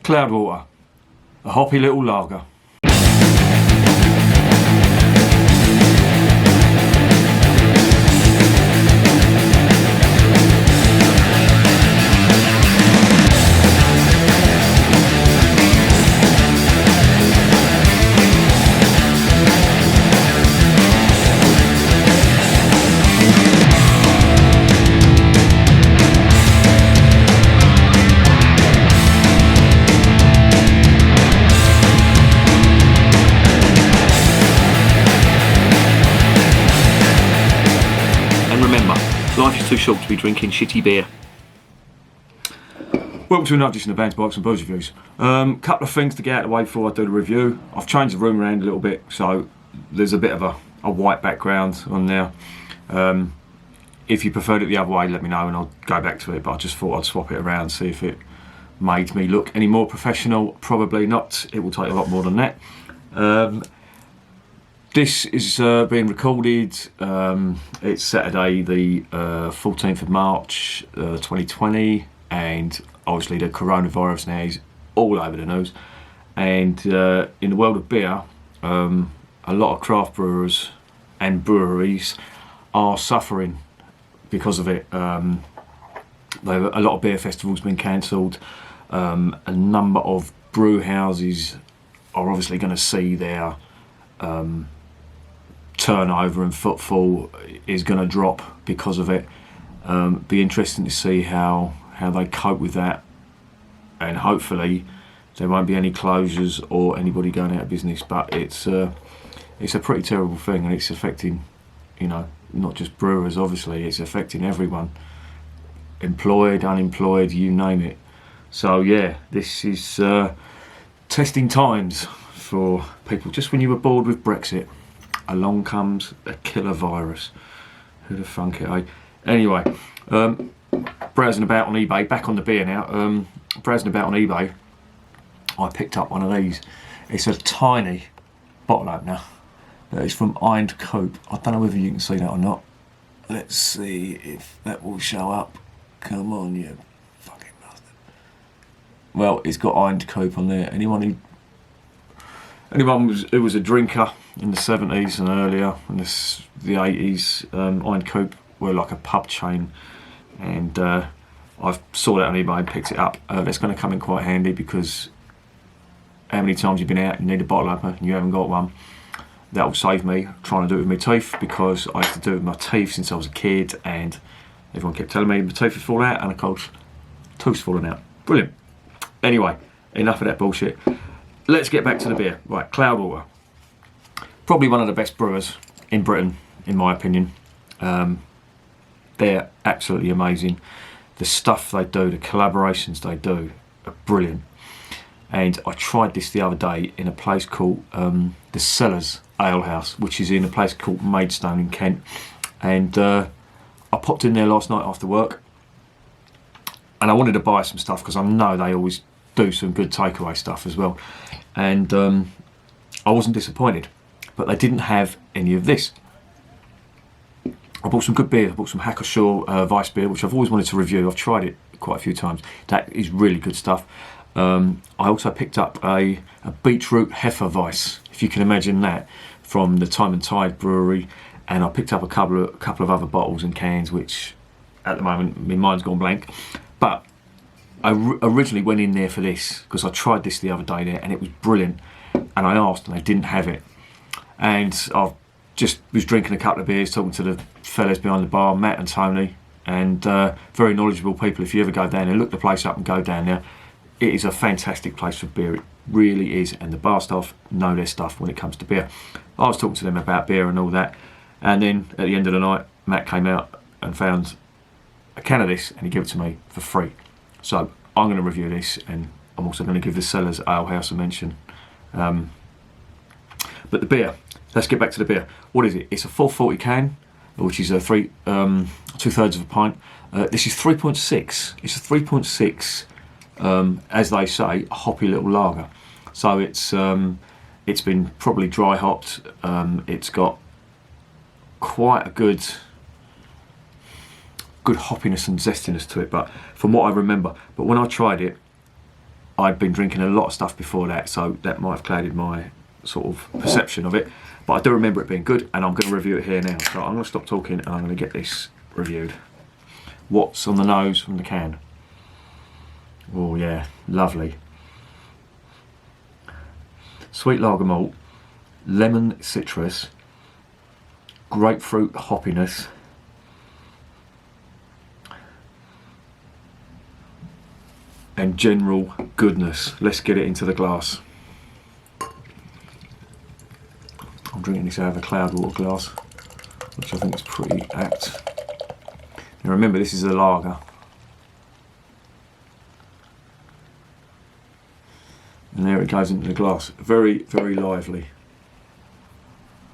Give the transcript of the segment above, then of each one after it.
Cloudwater, a hoppy little lager. Life is too short to be drinking shitty beer. Welcome to another edition of Bands, Bikes and Booze Reviews. Couple of things to get out of the way before I do the review. I've changed the room around a little bit, so there's a bit of a white background on there. If you preferred it the other way, let me know and I'll go back to it, but I just thought I'd swap it around, see if it made me look any more professional. Probably not, it will take a lot more than that. This is being recorded, it's Saturday the 14th of March 2020, and obviously the coronavirus now is all over the news. And in the world of beer, a lot of craft brewers and breweries are suffering because of it. A lot of beer festivals have been cancelled. A number of brew houses are obviously going to see their turnover and footfall is going to drop because of it. Be interesting to see how they cope with that, and hopefully there won't be any closures or anybody going out of business. But it's a pretty terrible thing, and it's affecting, you know, not just brewers. Obviously, it's affecting everyone, employed, unemployed, you name it. So yeah, this is testing times for people. Just when you were bored with Brexit, along comes a killer virus. Who'd have thunk it, eh? Anyway, browsing about on eBay, back on the beer now. Browsing about on eBay, I picked up one of these. It's a tiny bottle opener. It's from Ironed Cope. I don't know whether you can see that or not. Let's see if that will show up. Come on, you fucking bastard. Well, it's got Ironed Cope on there. Anyone who was a drinker in the 70s and earlier, and the 80s, Ironed Cope were like a pub chain, and I saw that on eBay and picked it up. That's going to come in quite handy, because how many times you've been out and you need a bottle opener and you haven't got one? That will save me trying to do it with my teeth, because I used to do it with my teeth since I was a kid, and everyone kept telling me my teeth would fall out, and of course, tooth's falling out. Brilliant. Anyway, enough of that bullshit. Let's get back to the beer. Right, Cloudwater. Probably one of the best brewers in Britain, in my opinion. They're absolutely amazing. The stuff they do, the collaborations they do, are brilliant. And I tried this the other day in a place called the Cellars Ale House, which is in a place called Maidstone in Kent. And I popped in there last night after work, and I wanted to buy some stuff, because I know they always do some good takeaway stuff as well. And I wasn't disappointed, but they didn't have any of this. I bought some good beer. I bought some Hackashaw Weiss beer, which I've always wanted to review. I've tried it quite a few times. That is really good stuff. I also picked up a beetroot heifer Weiss, if you can imagine that, from the Time and Tide Brewery. And I picked up a couple of other bottles and cans, which at the moment my mind's gone blank. But I originally went in there for this, because I tried this the other day there, and it was brilliant. And I asked, and they didn't have it. And I just was drinking a couple of beers, talking to the fellas behind the bar, Matt and Tony, and very knowledgeable people. If you ever go down there, look the place up and go down there. It is a fantastic place for beer. It really is. And the bar staff know their stuff when it comes to beer. I was talking to them about beer and all that. And then at the end of the night, Matt came out and found a can of this, and he gave it to me for free. So I'm going to review this, and I'm also going to give the Cellars Ale House a mention. But the beer, let's get back to the beer. What is it? It's a 440 can, which is a 2/3 of a pint. This is 3.6. It's a 3.6, as they say, a hoppy little lager. So it's been probably dry hopped. It's got quite a good hoppiness and zestiness to it, but from what I remember. But when I tried it, I'd been drinking a lot of stuff before that, so that might have clouded my sort of perception of it. But I do remember it being good, and I'm going to review it here now. So I'm going to stop talking and I'm going to get this reviewed. What's on the nose from the can? Oh yeah, lovely. Sweet lager malt, lemon citrus, grapefruit hoppiness, and general goodness. Let's get it into the glass. I'm drinking this out of a Cloudwater glass, which I think is pretty apt. Now remember, this is a lager. And there it goes into the glass. Very, very lively.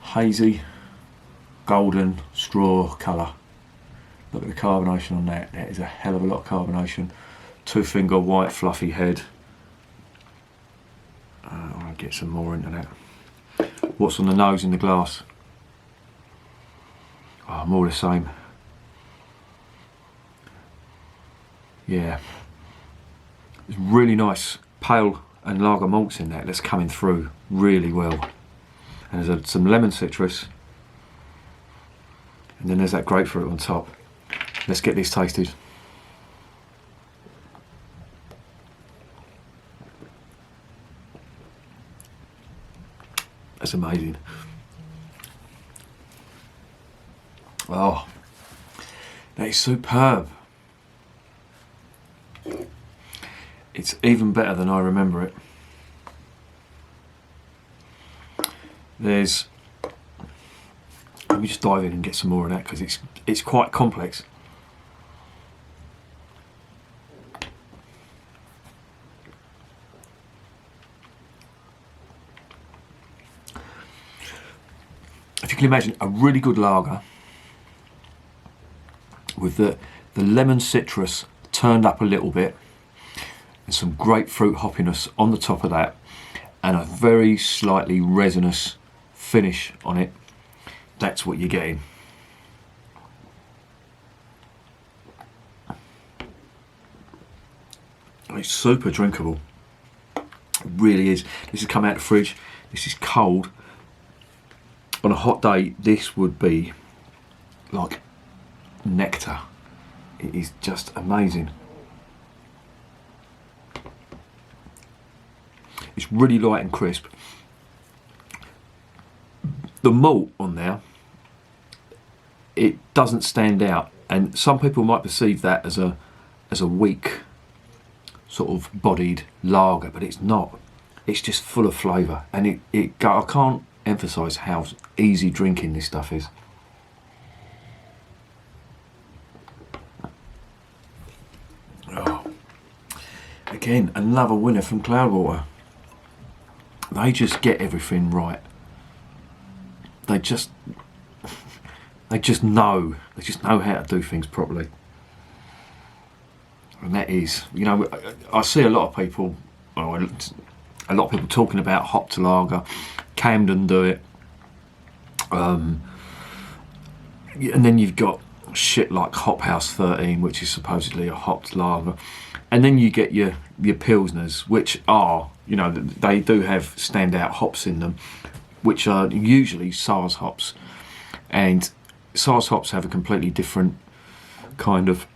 Hazy, golden, straw colour. Look at the carbonation on that. That is a hell of a lot of carbonation. 2-finger white fluffy head. I'll get some more into that. What's on the nose in the glass? Oh, more the same. Yeah. It's really nice pale and lager malts in that that's coming through really well. And there's some lemon citrus. And then there's that grapefruit on top. Let's get these tasted. That's amazing. Oh, that is superb. It's even better than I remember it. Let me just dive in and get some more of that, because it's quite complex. If you can imagine a really good lager with the lemon citrus turned up a little bit and some grapefruit hoppiness on the top of that, and a very slightly resinous finish on it, that's what you're getting. It's super drinkable. It really is. This has come out of the fridge. This is cold. On a hot day, this would be like nectar. It is just amazing. It's really light and crisp. The malt on there, it doesn't stand out, and some people might perceive that as a weak sort of bodied lager, but it's not. It's just full of flavour, and I can't emphasise how easy drinking this stuff is. Oh. Again, another winner from Cloudwater. They just get everything right. They just know how to do things properly. And that is, you know, I see a lot of people talking about hopped lager. Camden do it, and then you've got shit like Hop House 13, which is supposedly a hopped lager, and then you get your pilsners, which are, you know, they do have standout hops in them, which are usually SARS hops, and SARS hops have a completely different kind of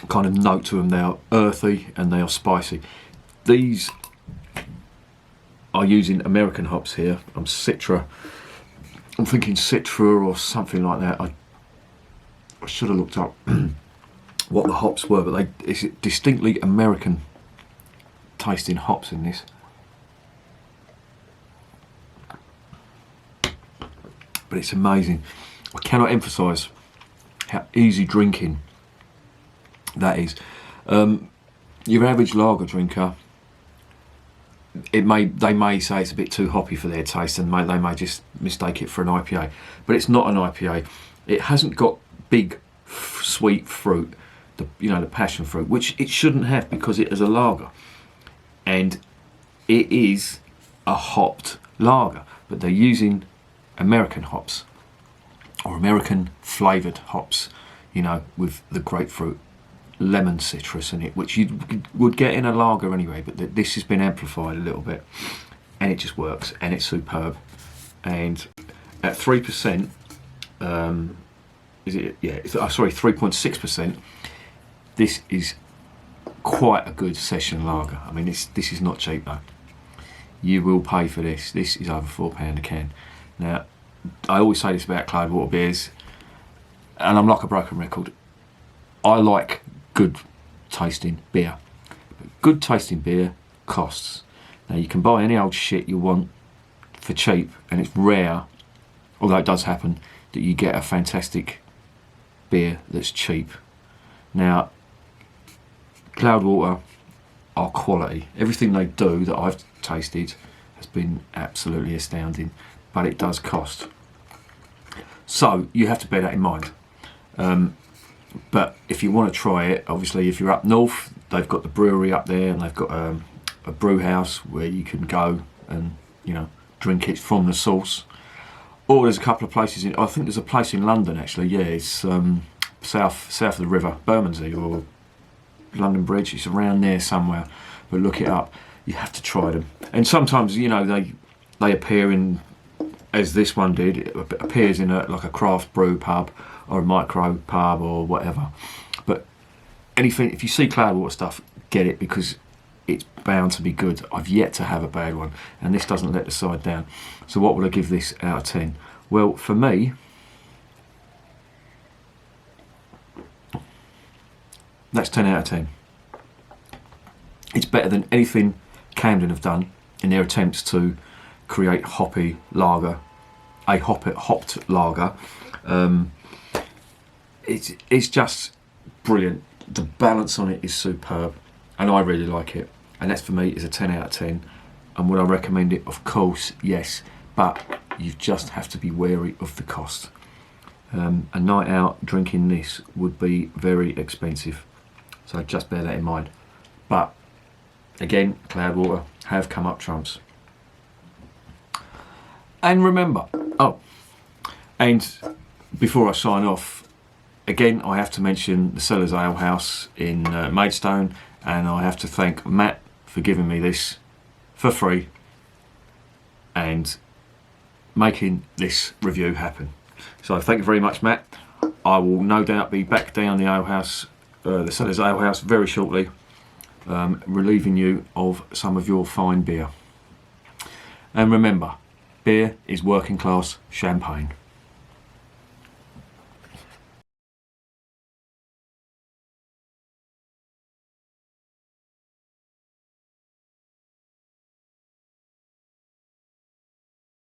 note to them. They are earthy and they are spicy. These are using American hops here. I'm thinking Citra or something like that. I should have looked up what the hops were, but it's distinctly American tasting hops in this. But it's amazing. I cannot emphasise how easy drinking that is. Your average lager drinker, they may say it's a bit too hoppy for their taste, and they may just mistake it for an IPA, but it's not an IPA. It hasn't got big sweet fruit, the passion fruit, which it shouldn't have, because it is a lager, and it is a hopped lager, but they're using American hops or American flavoured hops, with the grapefruit lemon citrus in it, which you would get in a lager anyway, but this has been amplified a little bit, and it just works, and it's superb. And at 3%, is it? Yeah, sorry, 3.6%. This is quite a good session lager. I mean, this is not cheap though. You will pay for this. This is over £4 a can. Now, I always say this about Cloudwater beers, and I'm like a broken record. I like good tasting beer. But good tasting beer costs. Now, you can buy any old shit you want for cheap, and it's rare, although it does happen, that you get a fantastic beer that's cheap. Now, Cloudwater are quality. Everything they do that I've tasted has been absolutely astounding, but it does cost. So you have to bear that in mind. But if you want to try it, obviously if you're up north, they've got the brewery up there, and they've got a brew house where you can go and, you know, drink it from the source. Or there's a couple of places I think there's a place in London actually. Yeah, it's south of the river, Bermondsey or London Bridge. It's around there somewhere, but look it up. You have to try them. And sometimes, you know, they appear in, as this one did, it appears in like a craft brew pub or a micro pub or whatever. But anything, if you see Cloudwater stuff, get it, because it's bound to be good. I've yet to have a bad one, and this doesn't let the side down. So what would I give this out of 10? Well, for me, that's 10 out of 10. It's better than anything Camden have done in their attempts to create hoppy lager, a hopped lager. It's just brilliant. The balance on it is superb, and I really like it. And that for me is a 10 out of 10. And would I recommend it? Of course, yes. But you just have to be wary of the cost. A night out drinking this would be very expensive. So just bear that in mind. But again, Cloudwater have come up trumps. And remember, and before I sign off, again, I have to mention the Cellars Ale House in Maidstone, and I have to thank Matt for giving me this for free and making this review happen. So thank you very much, Matt. I will no doubt be back down the ale house, the Cellars Ale House, very shortly, relieving you of some of your fine beer. And remember, beer is working class champagne.